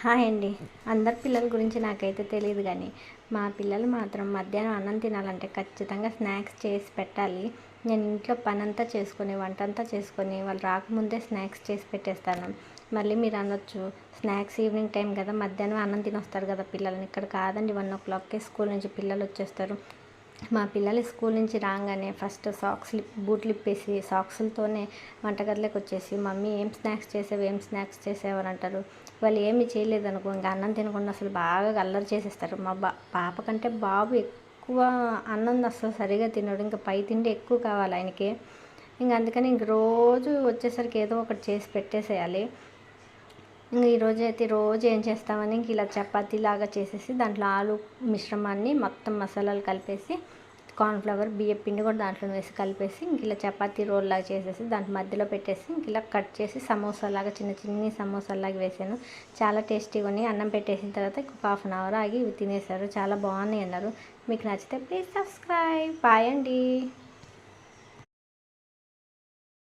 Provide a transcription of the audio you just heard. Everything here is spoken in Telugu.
హాయ్ అండి. అందరి పిల్లల గురించి నాకైతే తెలియదు కానీ మా పిల్లలు మాత్రం మధ్యాహ్నం అన్నం తినాలంటే ఖచ్చితంగా స్నాక్స్ చేసి పెట్టాలి. నేను ఇంట్లో పనంతా చేసుకొని వంటంతా చేసుకొని వాళ్ళు రాకముందే స్నాక్స్ చేసి పెట్టేస్తాను. మళ్ళీ మీరు అనొచ్చు, స్నాక్స్ ఈవినింగ్ టైం కదా, మధ్యాహ్నం అన్నం తినొస్తారు కదా పిల్లలని. ఇక్కడ కాదండి, 1 o'clockకే స్కూల్ నుంచి పిల్లలు వచ్చేస్తారు. మా పిల్లలు స్కూల్ నుంచి రాగానే ఫస్ట్ బూట్లు ఇప్పేసి సాక్సులతోనే వంటగదిలోకి వచ్చేసి, మమ్మీ ఏం స్నాక్స్ చేసావు అని అంటారు. వాళ్ళు ఏమి చేయలేదనుకో, ఇంకా అన్నం తినకుండా అసలు బాగా అల్లరి చేసేస్తారు. మా పాప కంటే బాబు ఎక్కువ అన్నం అసలు సరిగా తినడు, ఇంకా పై తిండి ఎక్కువ కావాలి ఆయనకి. ఇంక అందుకని ఇంక రోజు వచ్చేసరికి ఏదో ఒకటి చేసి పెట్టేసేయాలి. ఇంక ఈరోజు అయితే రోజు ఏం చేస్తామని ఇంక ఇలా చపాతీలాగా చేసేసి దాంట్లో ఆలు మిశ్రమాన్ని మొత్తం మసాలాలు కలిపేసి, కార్న్ఫ్లవర్ బియ్యం పిండి కూడా దాంట్లో వేసి కలిపేసి ఇంక ఇలా చపాతీ రోల్ లాగా చేసేసి దాంట్లో మధ్యలో పెట్టేసి ఇంక ఇలా కట్ చేసి సమోసాలాగా చిన్ని సమోసాలాగా వేసాను. చాలా టేస్టీగా ఉన్నాయి. అన్నం పెట్టేసిన తర్వాత ఇంకొక 1/2 hour ఆగి ఇవి తినేశారు. చాలా బాగున్నాయి అన్నారు. మీకు నచ్చితే ప్లీజ్ సబ్స్క్రైబ్. బాయ్ అండి.